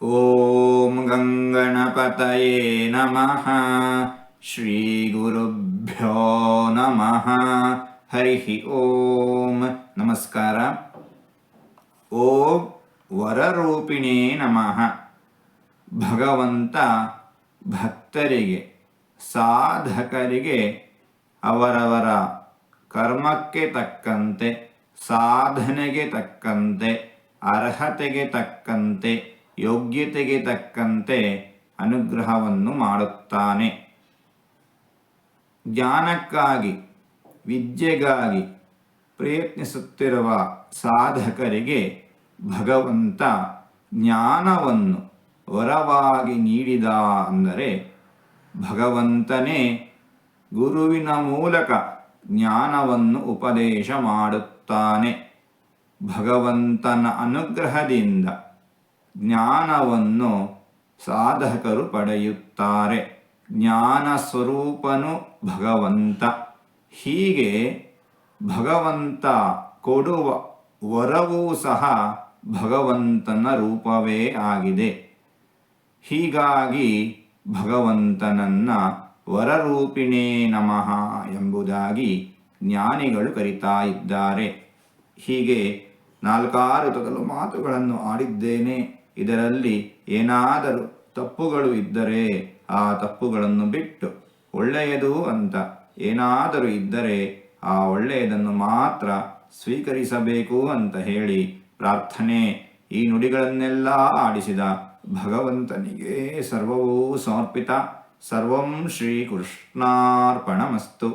ಓಂ ಗಂಗಣಪತಯೇ ನಮಃ. ಶ್ರೀ ಗುರುಭ್ಯೋ ನಮಃ. ಹರಿ ಓಂ. ನಮಸ್ಕಾರ. ಓಂ ವರರೂಪಿಣೇ ನಮಃ. ಭಗವಂತ ಭಕ್ತರಿಗೆ, ಸಾಧಕರಿಗೆ ಅವರವರ ಕರ್ಮಕ್ಕೆ ತಕ್ಕಂತೆ, ಸಾಧನೆಗೆ ತಕ್ಕಂತೆ, ಅರ್ಹತೆಗೆ ತಕ್ಕಂತೆ, ಯೋಗ್ಯತೆಗೆ ತಕ್ಕಂತೆ ಅನುಗ್ರಹವನ್ನು ಮಾಡುತ್ತಾನೆ. ಜ್ಞಾನಕ್ಕಾಗಿ, ವಿದ್ಯೆಗಾಗಿ ಪ್ರಯತ್ನಿಸುತ್ತಿರುವ ಸಾಧಕರಿಗೆ ಭಗವಂತ ಜ್ಞಾನವನ್ನು ವರವಾಗಿ ನೀಡಿದ ಅಂದರೆ ಭಗವಂತನೇ ಗುರುವಿನ ಮೂಲಕ ಜ್ಞಾನವನ್ನು ಉಪದೇಶ ಮಾಡುತ್ತಾನೆ. ಭಗವಂತನ ಅನುಗ್ರಹದಿಂದ ಜ್ಞಾನವನ್ನು ಸಾಧಕರು ಪಡೆಯುತ್ತಾರೆ. ಜ್ಞಾನ ಸ್ವರೂಪನು ಭಗವಂತ. ಹೀಗೆ ಭಗವಂತ ಕೊಡುವ ವರವೂ ಸಹ ಭಗವಂತನ ರೂಪವೇ ಆಗಿದೆ. ಹೀಗಾಗಿ ಭಗವಂತನನ್ನ ವರರೂಪಿಣೇ ನಮಃ ಎಂಬುದಾಗಿ ಜ್ಞಾನಿಗಳು ಕರೀತಾ ಇದ್ದಾರೆ. ಹೀಗೆ 4 ಮಾತುಗಳನ್ನು ಆಡಿದ್ದೇನೆ. ಇದರಲ್ಲಿ ಏನಾದರೂ ತಪ್ಪುಗಳು ಇದ್ದರೆ ಆ ತಪ್ಪುಗಳನ್ನು ಬಿಟ್ಟು ಒಳ್ಳೆಯದು ಅಂತ ಏನಾದರೂ ಇದ್ದರೆ ಆ ಒಳ್ಳೆಯದನ್ನು ಮಾತ್ರ ಸ್ವೀಕರಿಸಬೇಕು ಅಂತ ಹೇಳಿ ಪ್ರಾರ್ಥನೆ. ಈ ನುಡಿಗಳನ್ನೆಲ್ಲ ಆಡಿಸಿದ ಭಗವಂತನಿಗೆ ಸರ್ವವೂ ಸಮರ್ಪಿತ. ಸರ್ವಂ ಶ್ರೀಕೃಷ್ಣಾರ್ಪಣಮಸ್ತು.